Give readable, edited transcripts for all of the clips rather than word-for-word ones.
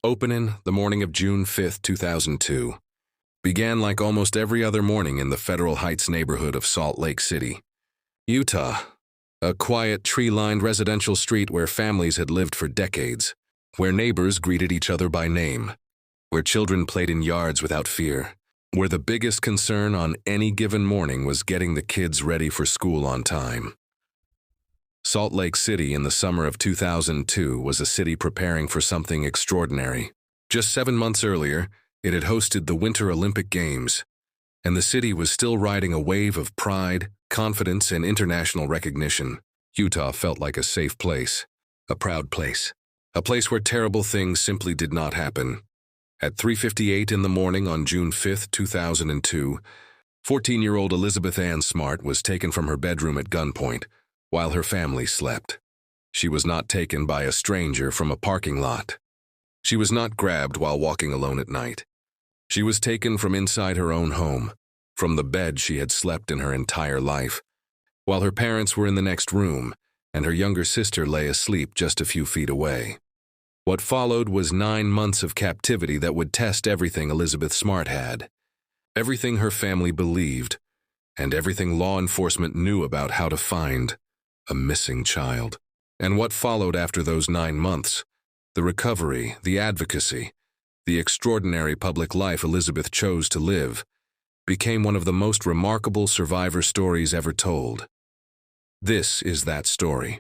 Opening the morning of June 5, 2002, began like almost every other morning in the Federal Heights neighborhood of Salt Lake City, Utah, a quiet, tree-lined residential street where families had lived for decades, where neighbors greeted each other by name, where children played in yards without fear, where the biggest concern on any given morning was getting the kids ready for school on time. Salt Lake City in the summer of 2002 was a city preparing for something extraordinary. Just 7 months earlier, it had hosted the Winter Olympic Games, and the city was still riding a wave of pride, confidence, and international recognition. Utah felt like a safe place, a proud place, a place where terrible things simply did not happen. At 3:58 in the morning on June 5, 2002, 14-year-old Elizabeth Ann Smart was taken from her bedroom at gunpoint while her family slept. She was not taken by a stranger from a parking lot. She was not grabbed while walking alone at night. She was taken from inside her own home, from the bed she had slept in her entire life, while her parents were in the next room and her younger sister lay asleep just a few feet away. What followed was 9 months of captivity that would test everything Elizabeth Smart had, everything her family believed, and everything law enforcement knew about how to find a missing child. And what followed after those 9 months, the recovery, the advocacy, the extraordinary public life Elizabeth chose to live, became one of the most remarkable survivor stories ever told. This is that story.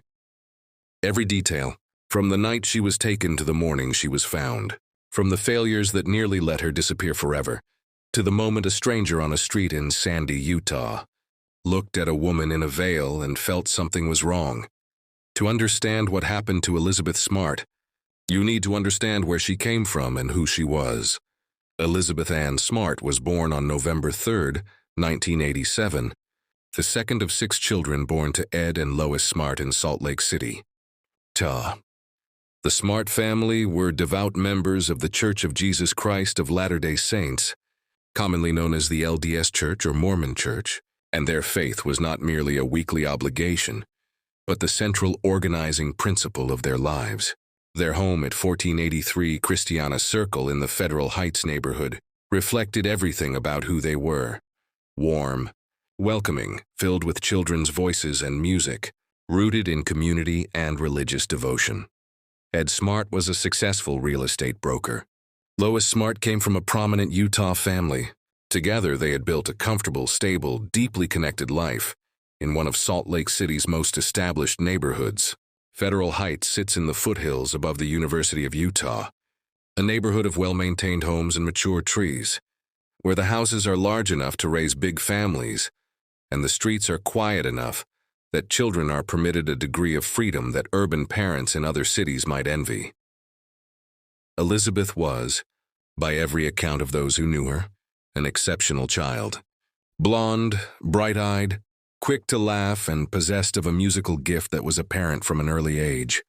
Every detail, from the night she was taken to the morning she was found, from the failures that nearly let her disappear forever, to the moment a stranger on a street in Sandy, Utah, looked at a woman in a veil and felt something was wrong. To understand what happened to Elizabeth Smart, you need to understand where she came from and who she was. Elizabeth Ann Smart was born on November 3, 1987, the second of 6 children born to Ed and Lois Smart in Salt Lake City. The Smart family were devout members of the Church of Jesus Christ of Latter-day Saints, commonly known as the LDS Church or Mormon Church, and their faith was not merely a weekly obligation, but the central organizing principle of their lives. Their home at 1483 Christiana Circle in the Federal Heights neighborhood reflected everything about who they were: warm, welcoming, filled with children's voices and music, rooted in community and religious devotion. Ed Smart was a successful real estate broker. Lois Smart came from a prominent Utah family. Together, they had built a comfortable, stable, deeply connected life in one of Salt Lake City's most established neighborhoods. Federal Heights sits in the foothills above the University of Utah, a neighborhood of well-maintained homes and mature trees, where the houses are large enough to raise big families, and the streets are quiet enough that children are permitted a degree of freedom that urban parents in other cities might envy. Elizabeth was, by every account of those who knew her, an exceptional child. Blonde, bright-eyed, quick to laugh, and possessed of a musical gift that was apparent from an early age.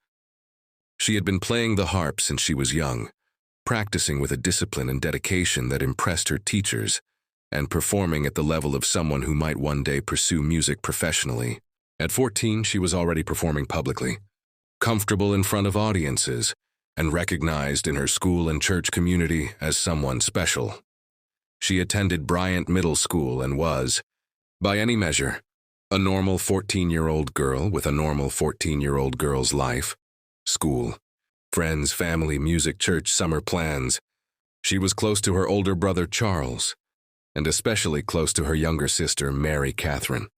She had been playing the harp since she was young, practicing with a discipline and dedication that impressed her teachers, and performing at the level of someone who might one day pursue music professionally. At 14, she was already performing publicly, comfortable in front of audiences, and recognized in her school and church community as someone special. She attended Bryant Middle School and was, by any measure, a normal 14-year-old girl with a normal 14-year-old girl's life, school, friends, family, music, church, summer plans. She was close to her older brother Charles, and especially close to her younger sister Mary Catherine,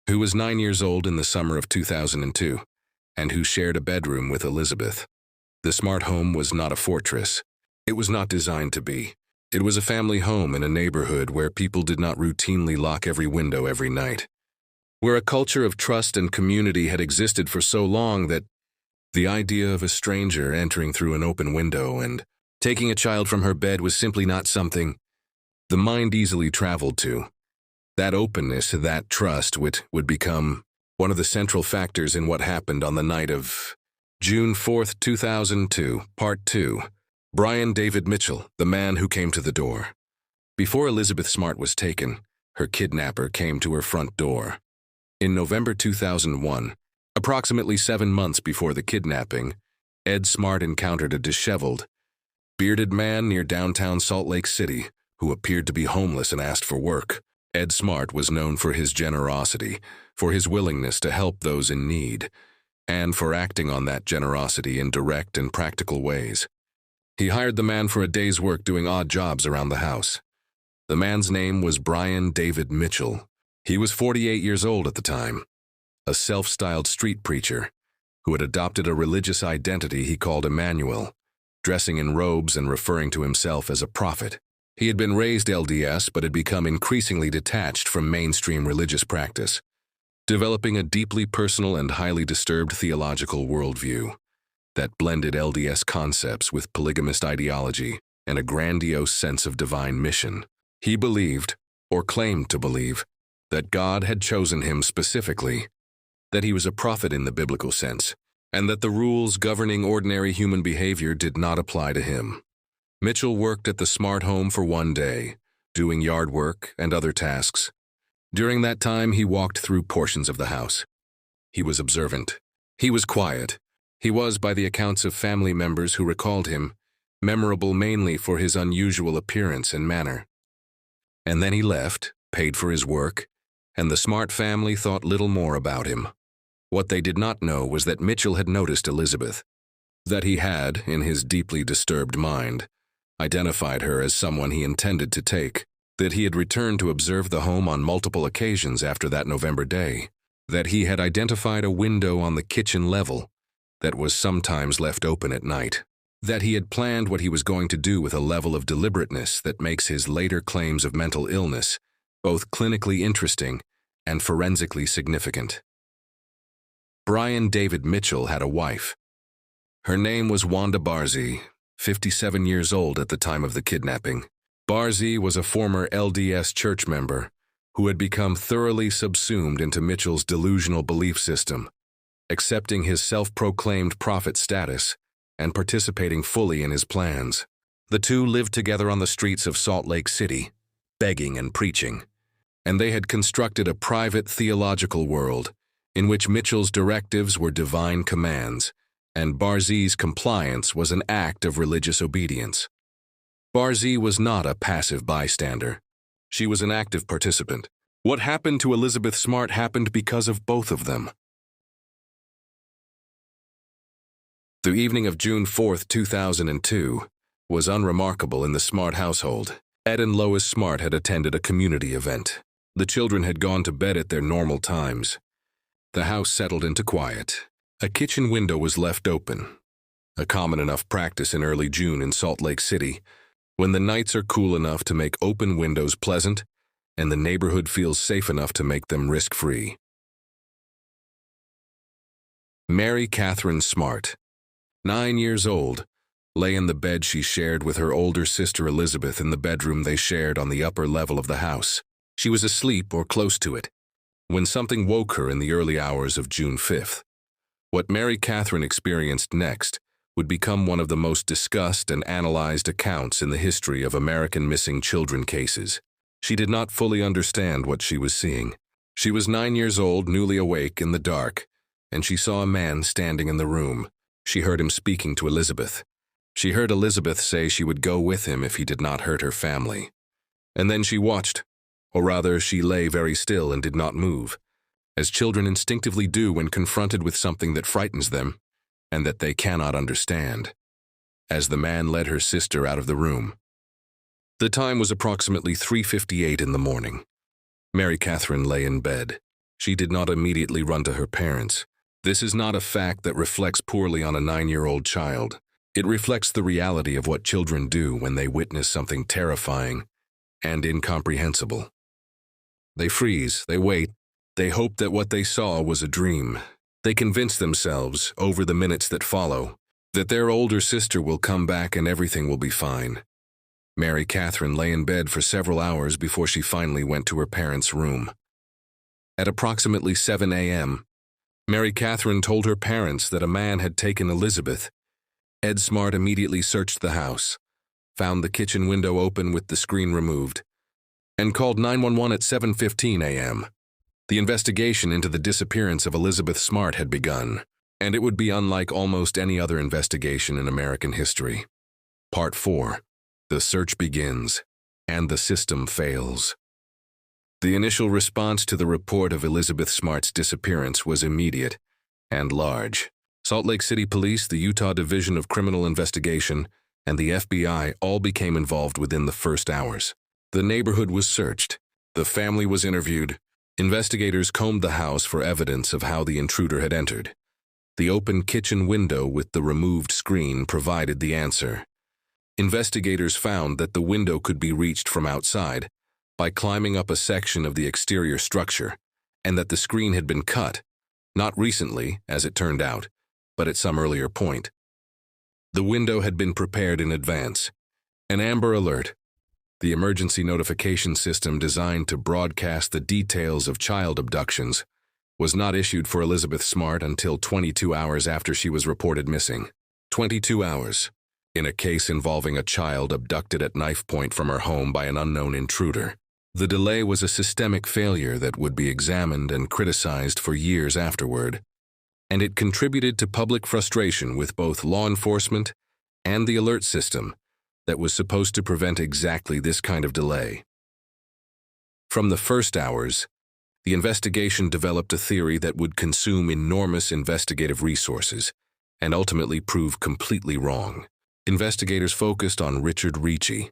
who was 9 years old in the summer of 2002, and who shared a bedroom with Elizabeth. The Smart home was not a fortress. It was not designed to be. It was a family home in a neighborhood where people did not routinely lock every window every night, where a culture of trust and community had existed for so long that the idea of a stranger entering through an open window and taking a child from her bed was simply not something the mind easily traveled to. That openness, that trust, would become one of the central factors in what happened on the night of June 4, 2002, Part 2. Brian David Mitchell, the man who came to the door. Before Elizabeth Smart was taken, her kidnapper came to her front door. In November 2001, approximately 7 months before the kidnapping, Ed Smart encountered a disheveled, bearded man near downtown Salt Lake City who appeared to be homeless and asked for work. Ed Smart was known for his generosity, for his willingness to help those in need, and for acting on that generosity in direct and practical ways. He hired the man for a day's work doing odd jobs around the house. The man's name was Brian David Mitchell. He was 48 years old at the time, a self-styled street preacher who had adopted a religious identity he called Emmanuel, dressing in robes and referring to himself as a prophet. He had been raised LDS but had become increasingly detached from mainstream religious practice, developing a deeply personal and highly disturbed theological worldview that blended LDS concepts with polygamist ideology and a grandiose sense of divine mission. He believed, or claimed to believe, that God had chosen him specifically, that he was a prophet in the biblical sense, and that the rules governing ordinary human behavior did not apply to him. Mitchell worked at the Smart home for one day, doing yard work and other tasks. During that time, he walked through portions of the house. He was observant. He was quiet. He was, by the accounts of family members who recalled him, memorable mainly for his unusual appearance and manner. And then he left, paid for his work, and the Smart family thought little more about him. What they did not know was that Mitchell had noticed Elizabeth, that he had, in his deeply disturbed mind, identified her as someone he intended to take, that he had returned to observe the home on multiple occasions after that November day, that he had identified a window on the kitchen level that was sometimes left open at night, that he had planned what he was going to do with a level of deliberateness that makes his later claims of mental illness both clinically interesting and forensically significant. Brian David Mitchell had a wife. Her name was Wanda Barzee, 57 years old at the time of the kidnapping. Barzee was a former LDS church member who had become thoroughly subsumed into Mitchell's delusional belief system, accepting his self-proclaimed prophet status and participating fully in his plans. The two lived together on the streets of Salt Lake City, begging and preaching, and they had constructed a private theological world in which Mitchell's directives were divine commands, and Barzee's compliance was an act of religious obedience. Barzee was not a passive bystander. She was an active participant. What happened to Elizabeth Smart happened because of both of them. The evening of June 4, 2002, was unremarkable in the Smart household. Ed and Lois Smart had attended a community event. The children had gone to bed at their normal times. The house settled into quiet. A kitchen window was left open, a common enough practice in early June in Salt Lake City, when the nights are cool enough to make open windows pleasant and the neighborhood feels safe enough to make them risk-free. Mary Catherine Smart, 9 years old, lay in the bed she shared with her older sister Elizabeth in the bedroom they shared on the upper level of the house. She was asleep or close to it when something woke her in the early hours of June 5th. What Mary Catherine experienced next would become one of the most discussed and analyzed accounts in the history of American missing children cases. She did not fully understand what she was seeing. She was 9 years old, newly awake in the dark, and she saw a man standing in the room. She heard him speaking to Elizabeth. She heard Elizabeth say she would go with him if he did not hurt her family. And then she watched, or rather, she lay very still and did not move, as children instinctively do when confronted with something that frightens them and that they cannot understand, as the man led her sister out of the room. The time was approximately 3:58 in the morning. Mary Catherine lay in bed. She did not immediately run to her parents. This is not a fact that reflects poorly on a 9-year-old child. It reflects the reality of what children do when they witness something terrifying and incomprehensible. They freeze, they wait, they hope that what they saw was a dream. They convince themselves, over the minutes that follow, that their older sister will come back and everything will be fine. Mary Catherine lay in bed for several hours before she finally went to her parents' room. At approximately 7 a.m., Mary Catherine told her parents that a man had taken Elizabeth. Ed Smart immediately searched the house, found the kitchen window open with the screen removed, and called 911 at 7:15 a.m. The investigation into the disappearance of Elizabeth Smart had begun, and it would be unlike almost any other investigation in American history. Part 4. The search begins, and the system fails. The initial response to the report of Elizabeth Smart's disappearance was immediate and large. Salt Lake City Police, the Utah Division of Criminal Investigation, and the FBI all became involved within the first hours. The neighborhood was searched. The family was interviewed. Investigators combed the house for evidence of how the intruder had entered. The open kitchen window with the removed screen provided the answer. Investigators found that the window could be reached from outside by climbing up a section of the exterior structure, and that the screen had been cut, not recently, as it turned out, but at some earlier point. The window had been prepared in advance. An Amber Alert, the emergency notification system designed to broadcast the details of child abductions, was not issued for Elizabeth Smart until 22 hours after she was reported missing. 22 hours, in a case involving a child abducted at knife point from her home by an unknown intruder. The delay was a systemic failure that would be examined and criticized for years afterward, and it contributed to public frustration with both law enforcement and the alert system that was supposed to prevent exactly this kind of delay. From the first hours, the investigation developed a theory that would consume enormous investigative resources and ultimately prove completely wrong. Investigators focused on Richard Ricci,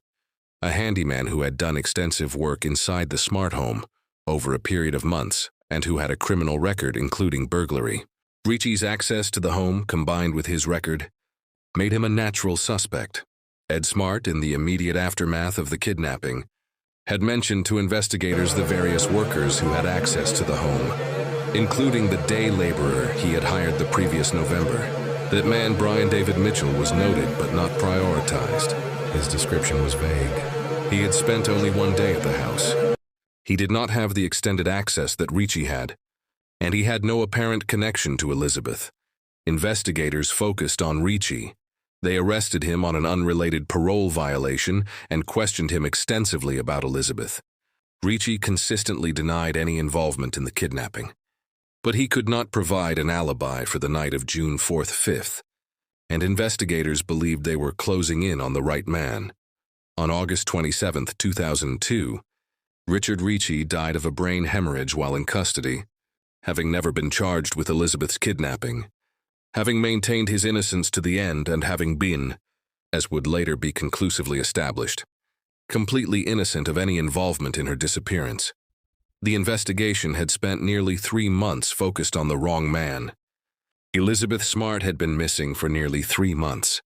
a handyman who had done extensive work inside the Smart home over a period of months and who had a criminal record including burglary. Ricci's access to the home, combined with his record, made him a natural suspect. Ed Smart, in the immediate aftermath of the kidnapping, had mentioned to investigators the various workers who had access to the home, including the day laborer he had hired the previous November. That man, Brian David Mitchell, was noted but not prioritized. His description was vague. He had spent only one day at the house. He did not have the extended access that Ricci had, and he had no apparent connection to Elizabeth. Investigators focused on Ricci. They arrested him on an unrelated parole violation and questioned him extensively about Elizabeth. Ricci consistently denied any involvement in the kidnapping, but he could not provide an alibi for the night of June 4th, 5th, and investigators believed they were closing in on the right man. On August 27, 2002, Richard Ricci died of a brain hemorrhage while in custody, having never been charged with Elizabeth's kidnapping, having maintained his innocence to the end and having been, as would later be conclusively established, completely innocent of any involvement in her disappearance. The investigation had spent nearly 3 months focused on the wrong man. Elizabeth Smart had been missing for nearly 3 months,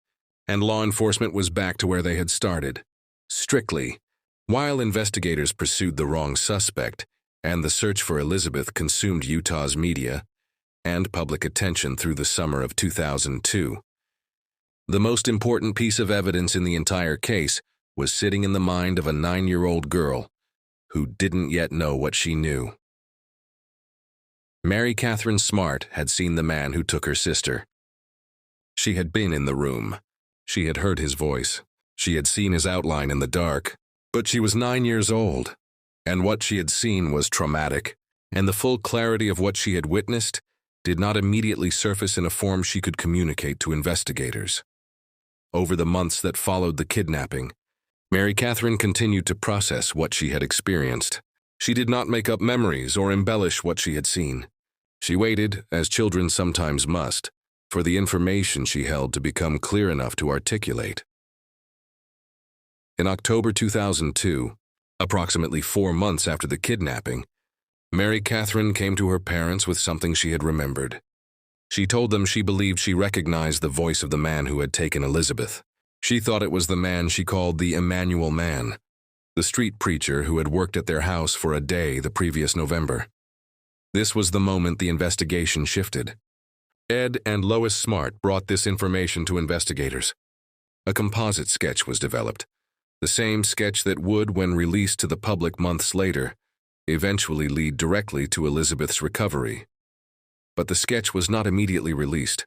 and law enforcement was back to where they had started. Strictly, while investigators pursued the wrong suspect, and the search for Elizabeth consumed Utah's media and public attention through the summer of 2002. The most important piece of evidence in the entire case was sitting in the mind of a 9-year-old girl who didn't yet know what she knew. Mary Catherine Smart had seen the man who took her sister. She had been in the room. She had heard his voice. She had seen his outline in the dark. But she was 9 years old, and what she had seen was traumatic, and the full clarity of what she had witnessed did not immediately surface in a form she could communicate to investigators. Over the months that followed the kidnapping, Mary Catherine continued to process what she had experienced. She did not make up memories or embellish what she had seen. She waited, as children sometimes must, for the information she held to become clear enough to articulate. In October 2002, approximately 4 months after the kidnapping, Mary Catherine came to her parents with something she had remembered. She told them she believed she recognized the voice of the man who had taken Elizabeth. She thought it was the man she called the Emmanuel Man, the street preacher who had worked at their house for a day the previous November. This was the moment the investigation shifted. Ed and Lois Smart brought this information to investigators. A composite sketch was developed, the same sketch that would, when released to the public months later, eventually lead directly to Elizabeth's recovery. But the sketch was not immediately released.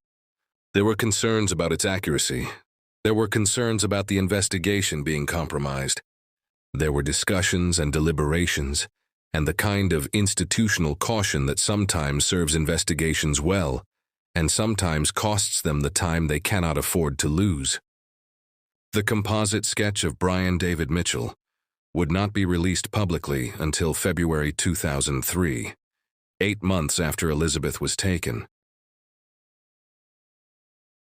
There were concerns about its accuracy. There were concerns about the investigation being compromised. There were discussions and deliberations, and the kind of institutional caution that sometimes serves investigations well, and sometimes costs them the time they cannot afford to lose. The composite sketch of Brian David Mitchell would not be released publicly until February 2003, 8 months after Elizabeth was taken.